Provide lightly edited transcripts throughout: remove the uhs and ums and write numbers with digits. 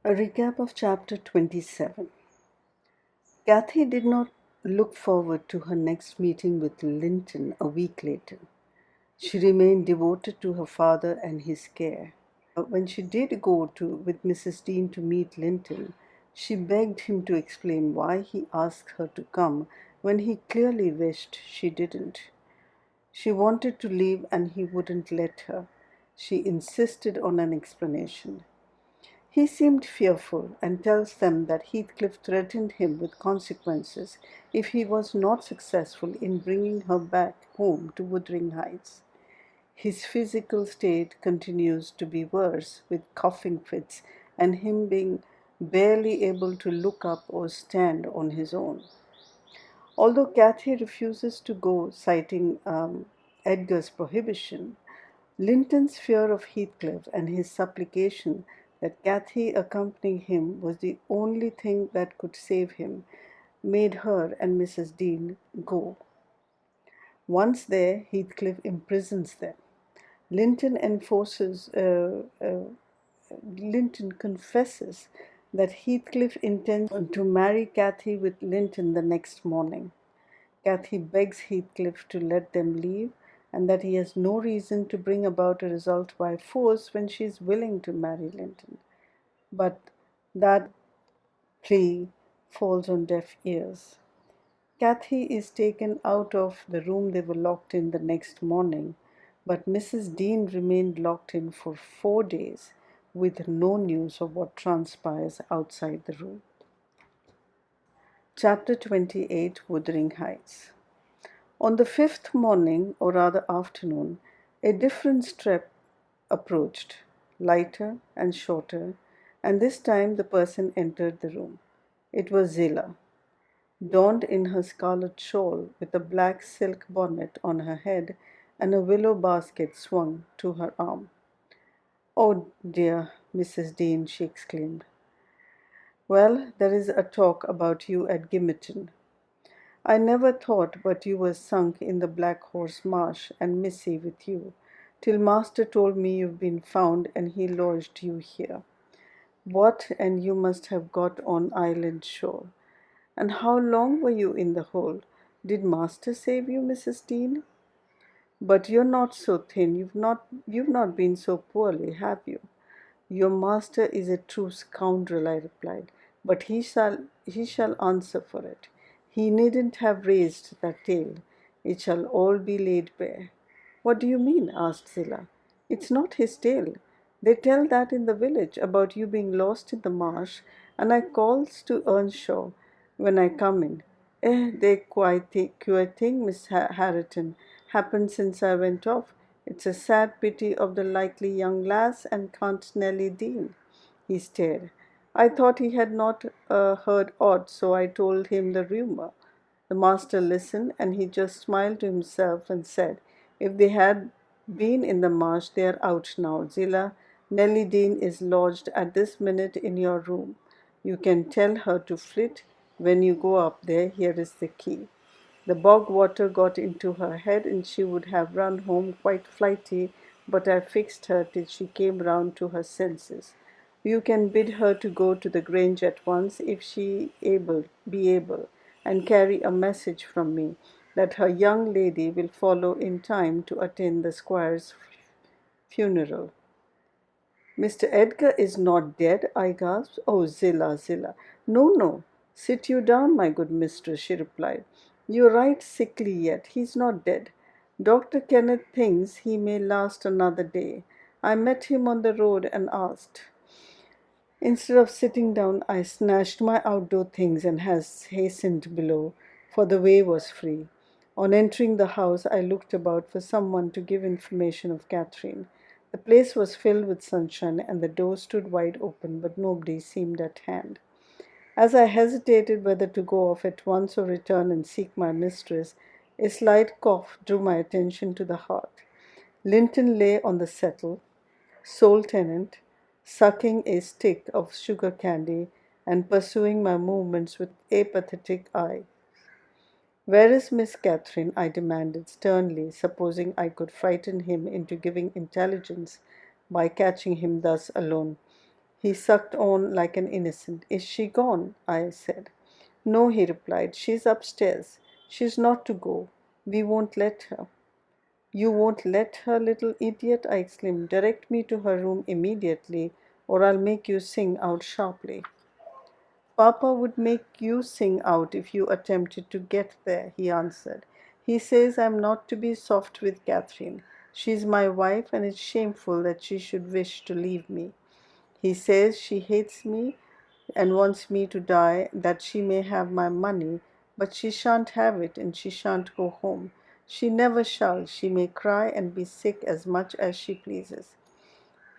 A recap of chapter 27. Kathy did not look forward to her next meeting with Linton a week later. She remained devoted to her father and his care. When she did go with Mrs. Dean to meet Linton, she begged him to explain why he asked her to come when he clearly wished she didn't. She wanted to leave and he wouldn't let her. She insisted on an explanation. He seemed fearful and tells them that Heathcliff threatened him with consequences if he was not successful in bringing her back home to Wuthering Heights. His physical state continues to be worse, with coughing fits and him being barely able to look up or stand on his own. Although Cathy refuses to go, citing Edgar's prohibition, Linton's fear of Heathcliff and his supplication that Cathy accompany him was the only thing that could save him made her and Mrs. Dean go. Once there, Heathcliff imprisons them. Linton enforces, Linton confesses that Heathcliff intends to marry Cathy with Linton the next morning. Cathy begs Heathcliff to let them leave and that he has no reason to bring about a result by force when she is willing to marry Linton. But that plea falls on deaf ears. Cathy is taken out of the room they were locked in the next morning, but Mrs. Dean remained locked in for 4 days with no news of what transpires outside the room. Chapter 28, Wuthering Heights. On the fifth morning, or rather afternoon, a different step approached, lighter and shorter, and this time the person entered the room. It was Zillah, donned in her scarlet shawl with a black silk bonnet on her head and a willow basket swung to her arm. "Oh dear, Mrs. Dean," she exclaimed. "Well, there is a talk about you at Gimmerton. I never thought but you were sunk in the Black Horse Marsh and Missy with you, till master told me you've been found and he lodged you here. What, and you must have got on island shore. And how long were you in the hole? Did master save you, Mrs. Dean? But you're not so thin, you've not been so poorly, have you?" "Your master is a true scoundrel," I replied, "but he shall answer for it. He needn't have raised that tale. It shall all be laid bare." "What do you mean?" asked Zillah. "It's not his tale. They tell that in the village about you being lost in the marsh, and I calls to Earnshaw when I come in. They quite queer thing, Miss Harriton, happened since I went off. It's a sad pity of the likely young lass and can't Nelly Dean." He stared. I thought he had not heard aught, so I told him the rumour. The master listened, and he just smiled to himself and said, "If they had been in the marsh, they are out now. Zillah, Nelly Dean is lodged at this minute in your room. You can tell her to flit when you go up there. Here is the key." The bog water got into her head and she would have run home quite flighty, but I fixed her till she came round to her senses. You can bid her to go to the Grange at once if she be able, and carry a message from me that her young lady will follow in time to attend the squire's funeral. "Mr. Edgar is not dead?" I gasped. "Oh, Zillah, Zillah." "No, no. Sit you down, my good mistress," she replied. "You're right sickly yet. He's not dead. Dr. Kenneth thinks he may last another day. I met him on the road and asked." Instead of sitting down, I snatched my outdoor things and hastened below, for the way was free. On entering the house, I looked about for someone to give information of Catherine. The place was filled with sunshine, and the door stood wide open, but nobody seemed at hand. As I hesitated whether to go off at once or return and seek my mistress, a slight cough drew my attention to the hearth. Linton lay on the settle, sole tenant, sucking a stick of sugar candy and pursuing my movements with apathetic eye. "Where is Miss Catherine?" I demanded sternly, supposing I could frighten him into giving intelligence by catching him thus alone. He sucked on like an innocent. Is she gone? I said. No, he replied. She's upstairs. She's not to go. We won't let her. You won't let her, little idiot, I exclaimed. Direct me to her room immediately, or I'll make you sing out sharply. Papa would make you sing out if you attempted to get there, he answered. He says I'm not to be soft with Catherine. She's my wife, and it's shameful that she should wish to leave me. He says she hates me and wants me to die that she may have my money, but she shan't have it and she shan't go home. She never shall. She may cry and be sick as much as she pleases.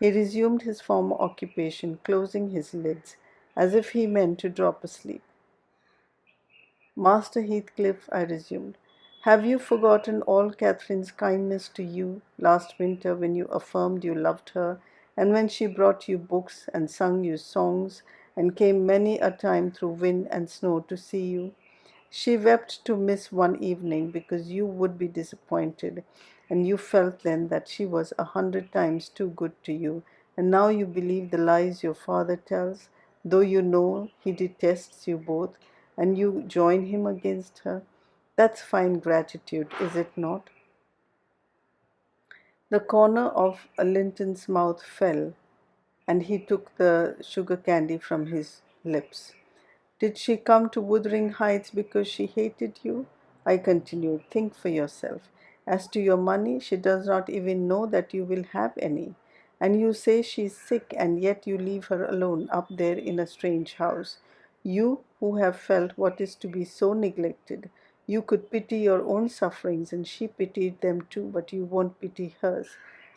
He resumed his former occupation, closing his lids, as if he meant to drop asleep. Master Heathcliff, I resumed, have you forgotten all Catherine's kindness to you last winter when you affirmed you loved her, and when she brought you books and sung you songs, and came many a time through wind and snow to see you? She wept to miss one evening because you would be disappointed, and you felt then that she was 100 times too good to you, and now you believe the lies your father tells, though you know he detests you both, and you join him against her. That's fine gratitude, is it not? The corner of Linton's mouth fell, and he took the sugar candy from his lips. Did she come to Wuthering Heights because she hated you? I continued. Think for yourself. As to your money, she does not even know that you will have any. And you say she is sick, and yet you leave her alone up there in a strange house. You who have felt what is to be so neglected. You could pity your own sufferings, and she pitied them too, but you won't pity hers.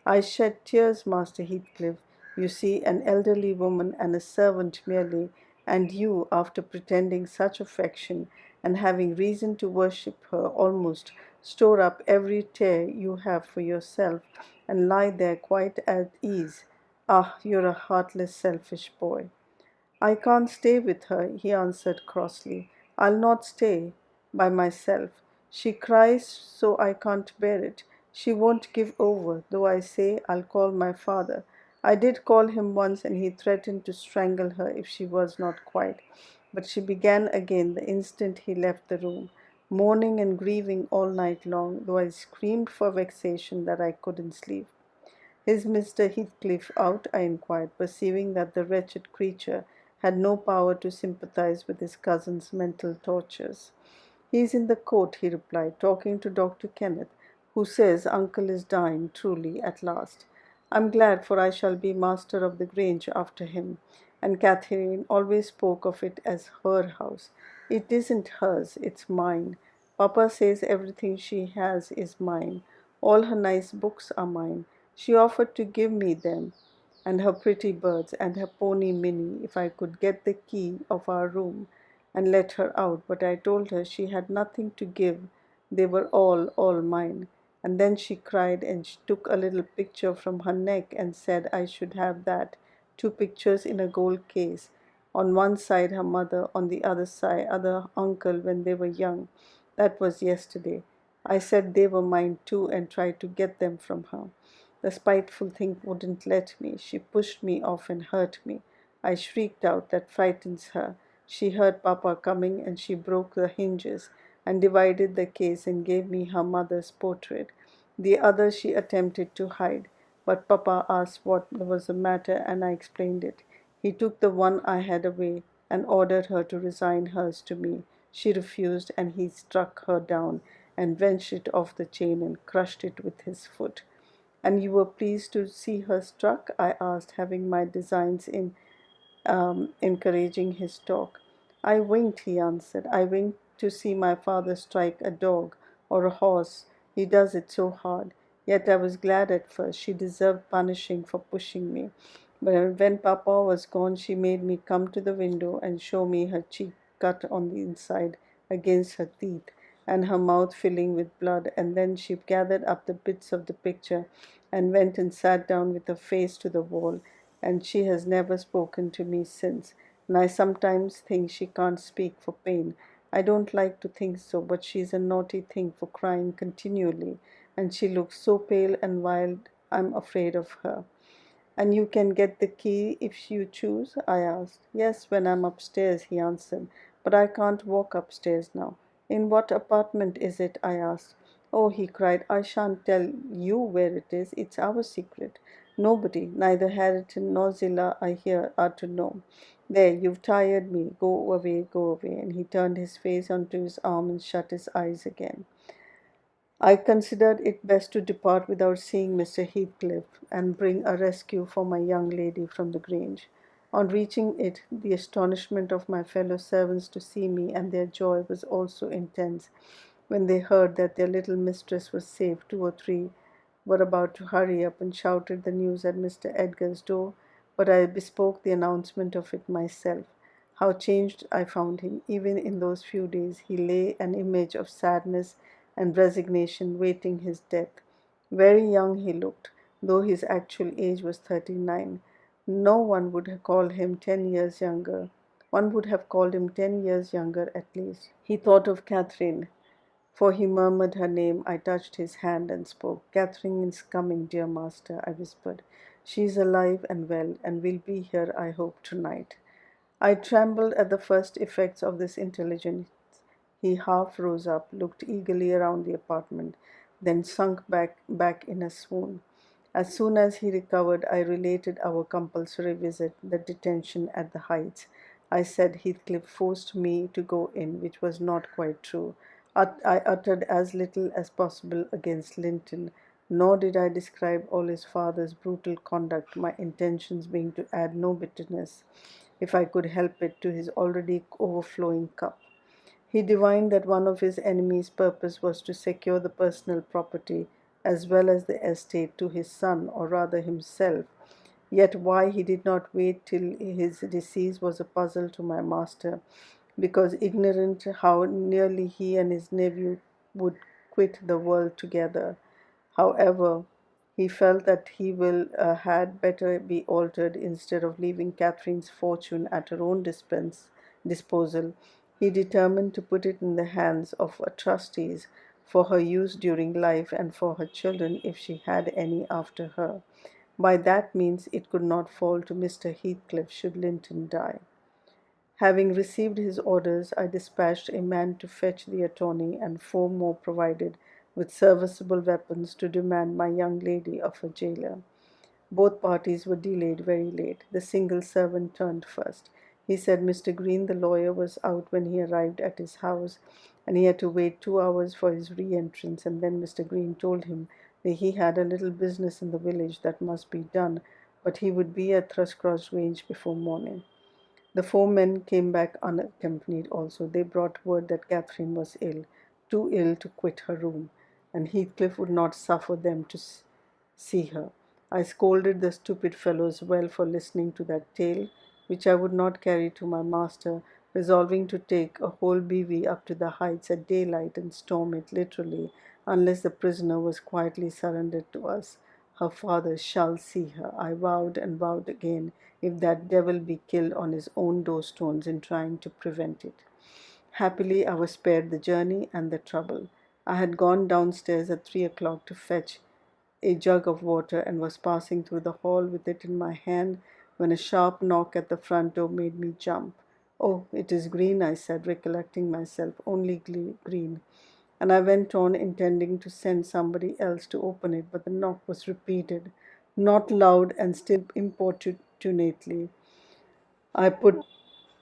I shed tears, Master Heathcliff. You see, an elderly woman and a servant merely, and you, after pretending such affection, and having reason to worship her almost, store up every tear you have for yourself, and lie there quite at ease. Ah, you're a heartless, selfish boy. I can't stay with her, he answered crossly. I'll not stay by myself. She cries so I can't bear it. She won't give over, though I say I'll call my father. I did call him once, and he threatened to strangle her if she was not quiet. But she began again the instant he left the room, mourning and grieving all night long, though I screamed for vexation that I couldn't sleep. Is Mr. Heathcliff out? I inquired, perceiving that the wretched creature had no power to sympathize with his cousin's mental tortures. He is in the court, he replied, talking to Dr. Kenneth, who says uncle is dying truly at last. I'm glad, for I shall be master of the Grange after him, and Catherine always spoke of it as her house. It isn't hers, it's mine. Papa says everything she has is mine. All her nice books are mine. She offered to give me them, and her pretty birds, and her pony Minnie, if I could get the key of our room and let her out, but I told her she had nothing to give. They were all mine. And then she cried, and she took a little picture from her neck and said I should have that. 2 pictures in a gold case. On one side her mother, on the other side other uncle when they were young. That was yesterday. I said they were mine too, and tried to get them from her. The spiteful thing wouldn't let me. She pushed me off and hurt me. I shrieked out. That frightens her. She heard Papa coming, and she broke the hinges and divided the case and gave me her mother's portrait. The other she attempted to hide, but Papa asked what was the matter, and I explained it. He took the one I had away and ordered her to resign hers to me. She refused, and he struck her down and wrenched it off the chain and crushed it with his foot. And you were pleased to see her struck? I asked, having my designs in encouraging his talk. I winked, he answered. I winked to see my father strike a dog or a horse. He does it so hard. Yet I was glad at first. She deserved punishing for pushing me. But when Papa was gone, she made me come to the window and show me her cheek cut on the inside against her teeth, and her mouth filling with blood. And then she gathered up the bits of the picture and went and sat down with her face to the wall, and she has never spoken to me since. And I sometimes think she can't speak for pain. I don't like to think so, but she's a naughty thing for crying continually, and she looks so pale and wild I'm afraid of her. "And you can get the key if you choose?" I asked. "Yes, when I'm upstairs," he answered. "But I can't walk upstairs now." "In what apartment is it?" I asked. "Oh," he cried, "I shan't tell you where it is. It's our secret. Nobody, neither Harriton nor Zillah, I hear, are to know. There, you've tired me. Go away, go away." And he turned his face onto his arm and shut his eyes again. I considered it best to depart without seeing Mr. Heathcliff, and bring a rescue for my young lady from the Grange. On reaching it, the astonishment of my fellow servants to see me and their joy was also intense. When they heard that their little mistress was safe, two or three were about to hurry up and shouted the news at Mr. Edgar's door, but I bespoke the announcement of it myself. How changed I found him! Even in those few days he lay an image of sadness and resignation waiting his death. Very young he looked, though his actual age was 39. No one would have called him 10 years younger. One would have called him 10 years younger at least. He thought of Catherine, for he murmured her name. I touched his hand and spoke. "Catherine is coming, dear master," I whispered. "She is alive and well, and will be here, I hope, tonight." I trembled at the first effects of this intelligence. He half rose up, looked eagerly around the apartment, then sunk back in a swoon. As soon as he recovered, I related our compulsory visit, the detention at the Heights. I said Heathcliff forced me to go in, which was not quite true. I uttered as little as possible against Linton, nor did I describe all his father's brutal conduct, my intentions being to add no bitterness, if I could help it, to his already overflowing cup. He divined that one of his enemies' purpose was to secure the personal property as well as the estate to his son, or rather himself. Yet why he did not wait till his decease was a puzzle to my master, because ignorant how nearly he and his nephew would quit the world together. However, he felt that he will had better be altered. Instead of leaving Catherine's fortune at her own disposal. He determined to put it in the hands of trustees for her use during life and for her children if she had any after her. By that means it could not fall to Mr. Heathcliff should Linton die. Having received his orders, I dispatched a man to fetch the attorney and 4 more provided with serviceable weapons to demand my young lady of her jailer. Both parties were delayed very late. The single servant turned first. He said Mr. Green, the lawyer, was out when he arrived at his house, and he had to wait 2 hours for his re-entrance, and then Mr. Green told him that he had a little business in the village that must be done, but he would be at Thrushcross Grange before morning. The 4 men came back unaccompanied also. They brought word that Catherine was ill, too ill to quit her room, and Heathcliff would not suffer them to see her. I scolded the stupid fellows well for listening to that tale, which I would not carry to my master, resolving to take a whole bevy up to the Heights at daylight and storm it literally, unless the prisoner was quietly surrendered to us. Her father shall see her. I vowed and vowed again, if that devil be killed on his own doorstones in trying to prevent it. Happily, I was spared the journey and the trouble. I had gone downstairs at 3 o'clock to fetch a jug of water, and was passing through the hall with it in my hand when a sharp knock at the front door made me jump. "Oh, it is Green," I said, recollecting myself, "only Green." And I went on, intending to send somebody else to open it, but the knock was repeated, not loud and still importunately. I put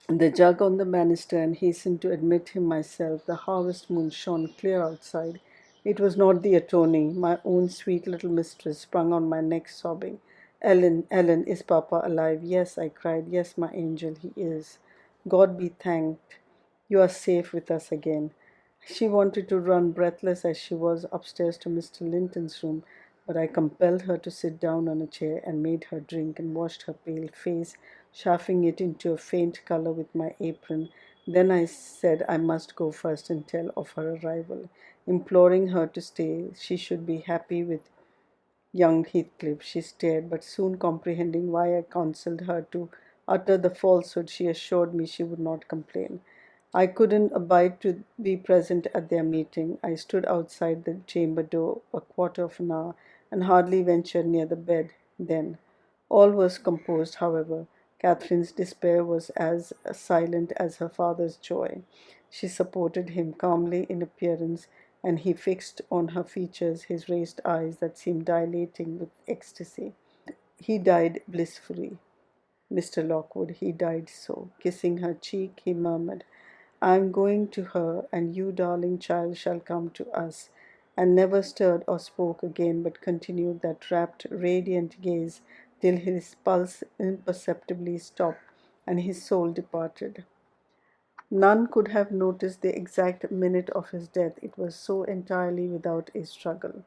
the jug on the banister and hastened to admit him myself. The harvest moon shone clear outside. It was not the attorney. My own sweet little mistress sprung on my neck, sobbing. "Ellen, Ellen, is Papa alive?" "Yes," I cried. "Yes, my angel, he is. God be thanked. You are safe with us again." She wanted to run, breathless as she was, upstairs to Mr. Linton's room, but I compelled her to sit down on a chair and made her drink and washed her pale face, chafing it into a faint color with my apron. Then I said I must go first and tell of her arrival, imploring her to stay. She should be happy with young Heathcliff. She stared, but soon comprehending why I counselled her to utter the falsehood, she assured me she would not complain. I couldn't abide to be present at their meeting. I stood outside the chamber door a quarter of an hour, and hardly ventured near the bed then. All was composed, however. Catherine's despair was as silent as her father's joy. She supported him calmly in appearance, and he fixed on her features his raised eyes that seemed dilating with ecstasy. He died blissfully, Mr. Lockwood, he died so. Kissing her cheek, he murmured, I am going to her, and you, darling child, shall come to us, and never stirred or spoke again, but continued that rapt, radiant gaze till his pulse imperceptibly stopped and his soul departed. None could have noticed the exact minute of his death, it was so entirely without a struggle.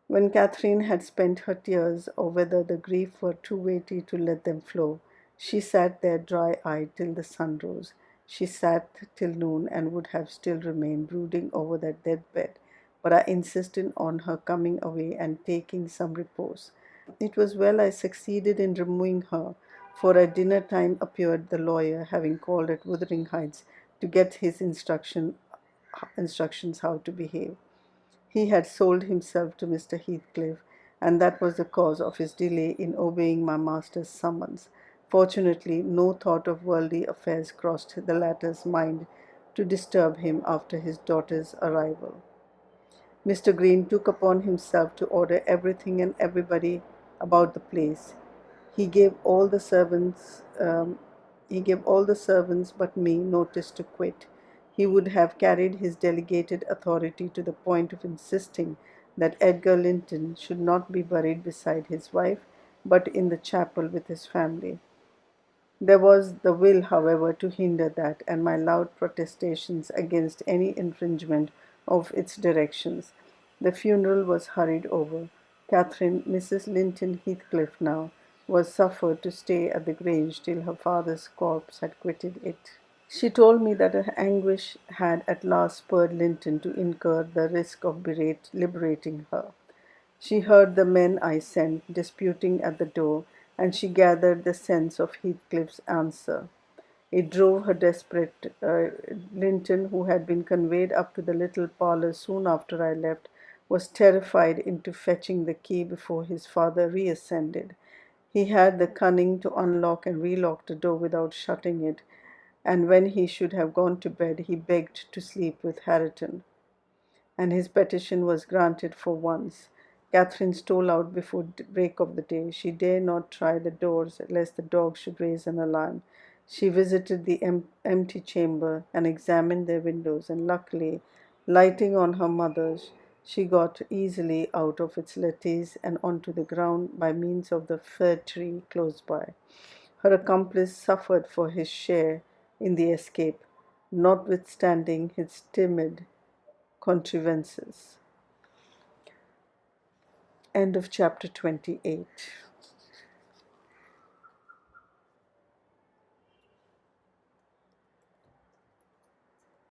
When Catherine had spent her tears, or whether the grief were too weighty to let them flow, she sat there dry-eyed till the sun rose. She sat till noon and would have still remained brooding over that deathbed, but I insisted on her coming away and taking some repose. It was well I succeeded in removing her, for at dinner time appeared the lawyer, having called at Wuthering Heights to get his instructions how to behave. He had sold himself to Mr. Heathcliff, and that was the cause of his delay in obeying my master's summons. Fortunately, no thought of worldly affairs crossed the latter's mind to disturb him after his daughter's arrival. Mr. Green took upon himself to order everything and everybody about the place. He gave all the servants, but me notice to quit. He would have carried his delegated authority to the point of insisting that Edgar Linton should not be buried beside his wife, but in the chapel with his family. There was the will, however, to hinder that, and my loud protestations against any infringement of its directions. The funeral was hurried over. Catherine, Mrs. Linton Heathcliff now, was suffered to stay at the Grange till her father's corpse had quitted it. She told me that her anguish had at last spurred Linton to incur the risk of liberating her. She heard the men I sent disputing at the door, and she gathered the sense of Heathcliff's answer. It drove her desperate. Linton, who had been conveyed up to the little parlour soon after I left, was terrified into fetching the key before his father reascended. He had the cunning to unlock and relock the door without shutting it, and when he should have gone to bed, he begged to sleep with Hareton, and his petition was granted for once. Catherine stole out before break of the day. She dared not try the doors, lest the dog should raise an alarm. She visited the empty chamber and examined their windows, and luckily, lighting on her mother's, she got easily out of its lattice and onto the ground by means of the fir tree close by. Her accomplice suffered for his share in the escape, notwithstanding his timid contrivances. End of chapter 28.